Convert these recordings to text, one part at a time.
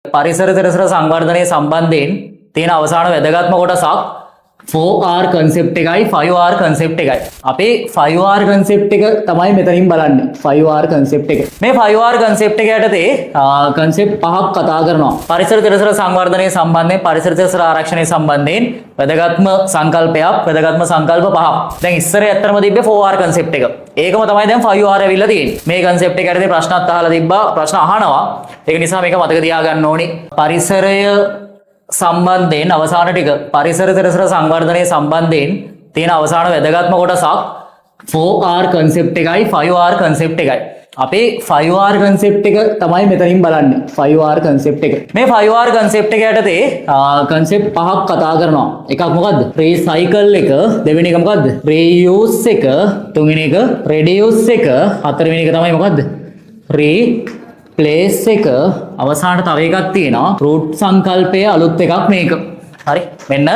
පරිසර තිරසර සංවර්ධනය සම්බන්ධයෙන් තියෙන අවසාන වැදගත්ම කොටසක් 4R concept එකයි 5R concept එකයි. අපේ 5R concept එක තමයි මෙතනින් බලන්නේ. 5R concept එක. මේ 5R concept එක යටතේ concept පහක් කතා කරනවා. පරිසර තිරසර සංවර්ධනය සම්බන්ධයෙන් පරිසර තිරසර ආරක්ෂණය සම්බන්ධයෙන් වැදගත්ම සංකල්පයක්, වැදගත්ම සංකල්ප පහක්. දැන් ඉස්සර ඇත්තටම තිබ්බේ 4R concept එක. ඒකම තමයි දැන් 5R ඇවිල්ලා තියෙන්නේ. මේ concept එක යටතේ ප්‍රශ්නත් අහලා තිබ්බා, ප්‍රශ්න අහනවා. ඒක නිසා මේක මතක තියාගන්න ඕනේ. පරිසරය සම්බන්ධයෙන් අවසාන ටික පරිසර තිරසර සංවර්ධනය සම්බන්ධයෙන් තියෙන අවසාන වැදගත්ම කොටසක් 4R concept එකයි 5R concept එකයි. අපේ 5R concept එක තමයි මෙතනින් බලන්නේ. 5R concept එක. මේ 5R concept එක යටතේ concept පහක් කතා කරනවා. එකක් මොකද්ද? recycle එක, දෙවෙනි එක මොකද්ද? reuse එක, තුන්වෙනි එක reduce එක, හතරවෙනි එක තමයි මොකද්ද? ප්ලේස් එක, අවසානට තව එකක් තියෙනවා රූට් සංකල්පයේ අලුත් එකක් මේක. හරි. මෙන්න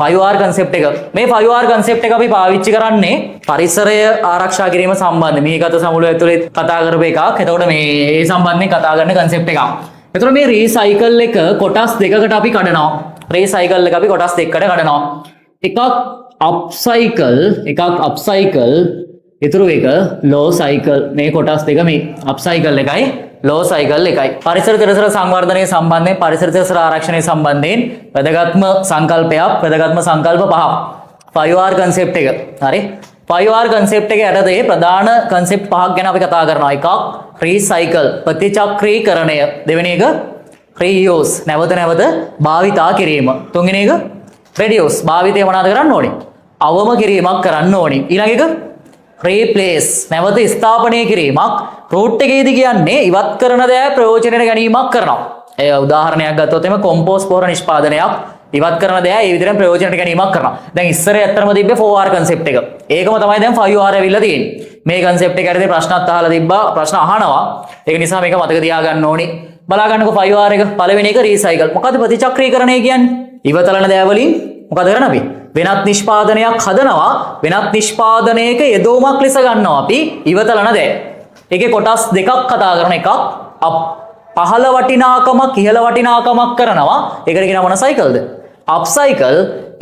5R concept එක. මේ 5R concept එක අපි පාවිච්චි කරන්නේ පරිසරය ආරක්ෂා කිරීම සම්බන්ධ මේකත් සමුළු ඇතුලේ කතා කරපු එකක්. එතකොට මේ ඒ සම්බන්ධයෙන් කතා කරන concept එකක්. එතකොට මේ recycle එක කොටස් දෙකකට අපි කඩනවා. recycle එක අපි කොටස් දෙකකට කඩනවා. එකක් upcycle, ඊතුරු එක low cycle. මේ කොටස් දෙක මේ upcycle එකයි low cycle එකයි. පරිසර තිරසර සංවර්ධනය සම්බන්ධයෙන් පරිසර තිරසර ආරක්ෂණය සම්බන්ධයෙන් වැදගත්ම සංකල්පයක්, වැදගත්ම සංකල්ප පහක්. 5R concept එක. හරි. 5R concept එක යටතේ ප්‍රධාන concept පහක් ගැන අපි කතා කරනවා. එකක් recycle, ප්‍රතිචක්‍රීකරණය. දෙවෙනි එක reuse, නැවත නැවත භාවිතා කිරීම. තුන්වෙනි එක reduce, භාවිතය මොනවාද කරන්න ඕනේ? අවම කිරීමක් කරන්න ඕනේ. ඊළඟ එක replace, නැවත ස්ථාපනය කිරීමක්. රූට් එකේදී කියන්නේ ඉවත් කරන දෑ ප්‍රයෝජනයට ගැනීමක් කරනවා. ඒ උදාහරණයක් ගත්තොත් එimhe කොම්පෝස්ට් පොහොර නිෂ්පාදනයක් ඉවත් කරන දෑ ඒ විදිහෙන් ප්‍රයෝජනයට ගැනීමක් කරනවා. දැන් ඉස්සර ඇත්තටම තිබ්බේ 4R concept එක. ඒකම තමයි දැන් 5R ඇවිල්ලා තියෙන්නේ. මේ concept එක ඇරදී ප්‍රශ්නත් අහලා තිබ්බා, ප්‍රශ්න අහනවා. ඒක නිසා මේක මතක තියාගන්න ඕනේ. බලා ගන්නකො 5R එක. පළවෙනි එක recycle. මොකද්ද ප්‍රතිචක්‍රීකරණය කියන්නේ? ඉවතලන දෑ වලින් මොකද කරන්නේ අපි? වෙනත් නිෂ්පාදනයක් හදනවා. වෙනත් නිෂ්පාදනයක යෙදවීමක් ලෙස ගන්නවා අපි ඉවතලන දෑ. ඒකේ කොටස් දෙකක් කතා කරන එකක් පහළ වටිනාකමක් ඉහළ වටිනාකමක් කරනවා. ඒකට කියනවා මොන සයිකල්ද? Up cycle.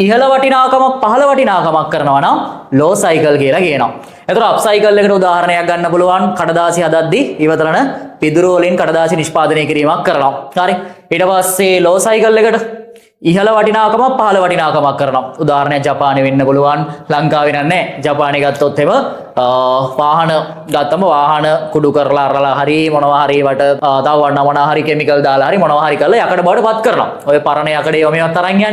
ඉහළ වටිනාකමක් පහළ වටිනාකමක් කරනවා නම් ලෝ සයිකල් කියලා කියනවා. එතකොට අප් සයිකල් එකට උදාහරණයක් ගන්න පුළුවන් කඩදාසි හදද්දී ඉවතලන පිදුරු වලින් කඩදාසි නිෂ්පාදනය කිරීමක් කරනවා. හරි. ඊට පස්සේ ලෝ සයිකල් එකට ඉහළ වටිනාකමක් පහළ වටිනාකමක් කරනවා. උදාහරණයක් ජපානයේ වෙන්න පුළුවන්, ලංකාවේ නෑ. ජපානයේ ගත්තොත් එම වාහන ගත්තම වාහන කුඩු කරලා අරලා හරි මොනවා හරි වට තව මොනවා හරි කිමිකල් දාලා හරි මොනවා හරි කරලා යකඩ බවට පත් කරනවා. ඔය පරණ යකඩේ මේවත් අරන් යන්නේ.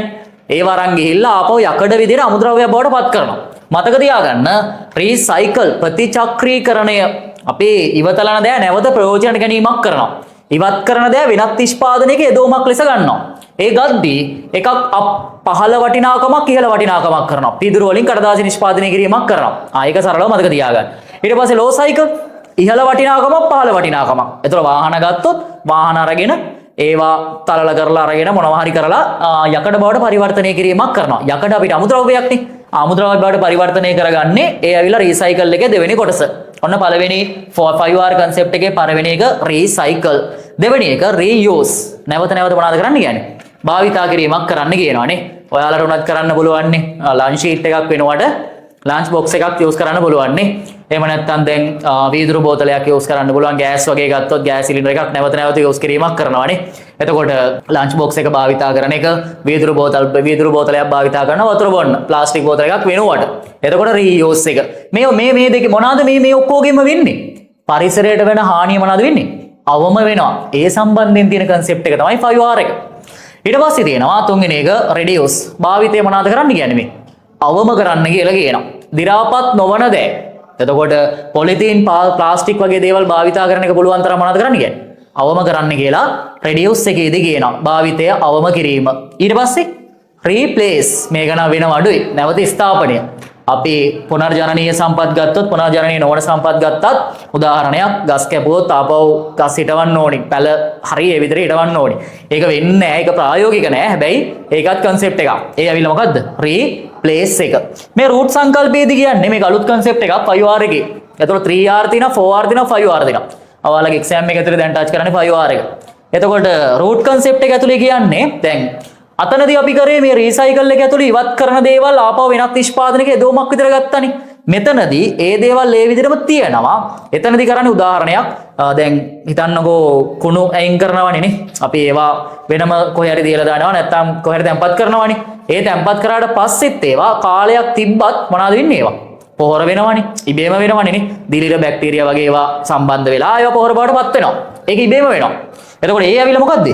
ඒව අරන් ගිහිල්ලා ආපහු යකඩ විදිහට අමුද්‍රව්‍යයක් බවට පත් කරනවා. මතක තියාගන්න රීසයිකල් ප්‍රතිචක්‍රීකරණය අපේ ඉවතලන දෑ නැවත ප්‍රයෝජනට ගැනීමක් කරනවා. ඉවත් කරන දෑ වෙනත් නිෂ්පාදනයක යෙදවීමක් ලෙස ගන්නවා. ඒ ගද්දී එකක් පහළ වටිනාකමක් ඉහළ වටිනාකමක් කරනවා. පිදුරු වලින් කඩදාසි නිෂ්පාදනය කිරීමක් කරනවා. ඒක සරලව මතක තියාගන්න. ඊට පස්සේ ලෝ සයිකල් ඉහළ වටිනාකමක් පහළ වටිනාකමක්. ඒතර වාහන ගත්තොත් වාහන අරගෙන ඒවා තලල කරලා අරගෙන මොනවා හරි කරලා යකඩ බවට පරිවර්තනය කිරීමක් කරනවා. යකඩ අපිට අමුද්‍රව්‍යයක් නේ. අමුද්‍රව්‍ය බවට පරිවර්තනය කරගන්නේ ඒ ඇවිල්ලා රීසයිකල් එකේ දෙවෙනි කොටස. ඔන්න පළවෙනි 5R concept එකේ පළවෙනි එක recycle. දෙවෙනි එක reuse. නැවත නැවත මොනවද කරන්න කියන්නේ? භාවිතා කිරීමක් කරන්න කියනවානේ. ඔයාලට උනත් කරන්න පුළුවන් නේ. ලන්ච් ෂීට් එකක් වෙනවට ලන්ච් බොක්ස් එකක් යූස් කරන්න පුළුවන් නේ. එහෙම නැත්නම් දැන් වීදුරු බෝතලයක් යූස් කරන්න පුළුවන්. ගෑස් වගේ ගත්තොත් ගෑස් සිලින්ඩර් එකක් නැවත නැවත යූස් කිරීමක් කරනවානේ. එතකොට ලන්ච් බොක්ස් එක භාවිතා කරන එක, වීදුරු බෝතලයක් භාවිතා කරන වතුර බොන්න, ප්ලාස්ටික් බෝතල එකක් වෙනුවට. එතකොට reuse එක. මේ දෙක මොනවාද මේ ඔක්කොගෙම වෙන්නේ? පරිසරයට වෙන හානිය මොනවාද වෙන්නේ? අවම වෙනවා. ඒ සම්බන්ධයෙන් තියෙන concept එක තමයි 5R එක. ඊට පස්සේ තියෙනවා තුන්වෙනි එක reduce. භාවිතය මොනවාද කරන්න කියන්නේ මේ? අවම කරන්න කියලා කියනවා. දි รา පත් නොවන දේ. එතකොට පොලිතීන් ප්ලාස්ටික් වගේ දේවල් භාවිතා කරන එක පුළුවන් තරම් මොනවද කරන්න කියන්නේ? අවම කරන්න කියලා reduce එකේදී කියනවා. භාවිතය අවම කිරීම. ඊට පස්සේ replace. මේක නම් වෙනව අඩුයි. නැවත ස්ථාපනය. අපි පුනර්ජනනීය සම්පත් ගත්තොත් පුනර්ජනනීය නොවන සම්පත් ගත්තත් උදාහරණයක් ගස් කැපුවොත් ආපහු ගස් හිටවන්න ඕනි. පැල හරි ඒ විදිහට හිටවන්න ඕනි. ඒක වෙන්නේ නැහැ. ඒක ප්‍රායෝගික නෑ. හැබැයි ඒකත් concept එකක්. ඒ ඇවිල්ලා මොකද්ද? replace එක. මේ root සංකල්පයේදී කියන්නේ මේක අලුත් concept එකක් 5R එකේ. ඒතකොට 3R තියෙනවා, 4R තියෙනවා, 5R තියෙනවා. ඔයාලගේ exam එක ඇතුලේ දැන් ටච් කරන්නේ 5R එක. එතකොට රූට් කන්සෙප්ට් එක ඇතුලේ කියන්නේ දැන් අතනදී අපි කරේ මේ රීසයිකල් එක ඇතුලේ ඉවත් කරන දේවල් ආපහු වෙනත් නිෂ්පාදනයක යොදවමක් විතර ගත්තනේ. මෙතනදී ඒ දේවල් ඒ විදිහටම තියෙනවා. එතනදී කරන්නේ උදාහරණයක් දැන් හිතන්නකෝ කුණු අයින් කරනවනේ නේ. අපි ඒවා වෙනම කොහේ හරි තියලා දානවා නැත්නම් කොහේ හරි තැම්පත් කරනවනේ. ඒ තැම්පත් කරාට පස්සෙත් ඒවා කාලයක් තිබ්බත් මොනවද වෙන්නේ ඒවා? පොහොර වෙනවනේ. ඉබේම වෙනවනේ නේ. දිලිර බැක්ටීරියා වගේ ඒවා සම්බන්ධ වෙලා ඒවා පොහොර බවටපත් වෙනවා. ඒක ඉබේම වෙනවා. එතකොට ඒ ඇවිල්ලා මොකද්ද?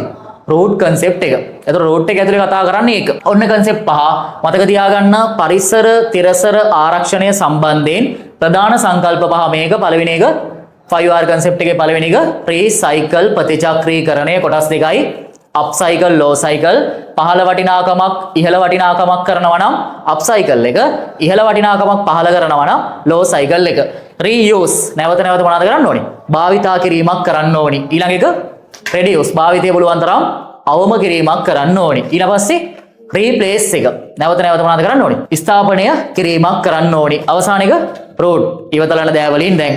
රූට් කන්සෙප්ට් එක. එතකොට රූට් එක ඇතුලේ කතා කරන්නේ ඒක. ඔන්න කන්සෙප්ට් පහ මතක තියාගන්න. පරිසර තිරසර ආරක්ෂණය සම්බන්ධයෙන් ප්‍රධාන සංකල්ප පහ මේක. පළවෙනි එක 5R කන්සෙප්ට් එකේ පළවෙනි එක රීසයිකල් ප්‍රතිචක්‍රීකරණය කොටස් දෙකයි. අප්සයිකල් ලෝ සයිකල්. පහළ වටිනාකමක් ඉහළ වටිනාකමක් කරනවා නම් අප්සයිකල් එක. ඉහළ වටිනාකමක් පහළ කරනවා නම් ලෝ සයිකල් එක. රීයූස් නැවත නැවත මොනවද කරන්න ඕනේ? භාවිතා කිරීමක් කරන්න ඕනේ. ඊළඟ එක රෙඩියුස් භාවිතය පුළුවන් තරම් අවම කිරීමක් කරන්න ඕනේ. ඊට පස්සේ රීප්ලේස් එක නැවත නැවත මොනවද කරන්න ඕනේ? ස්ථාපනය කිරීමක් කරන්න ඕනේ. අවසාන එක රූට් ඉවතලන දෑ වලින් දැන්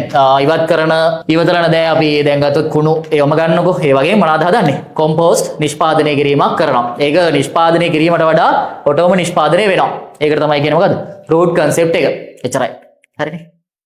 ඉවතලන දෑ අපි දැන් ගත්තොත් කුණු ඒවම ගන්නකො. ඒ වගේ මොනවද හදන්නේ? කොම්පෝස්ට් නිෂ්පාදනය කිරීමක් කරනවා. ඒක නිෂ්පාදනය කිරීමට වඩා ඔටෝම නිෂ්පාදනය වෙනවා. ඒකට තමයි කියන්නේ මොකද්ද? රූට් කන්සෙප්ට් එක. එච්චරයි. හරිනේ.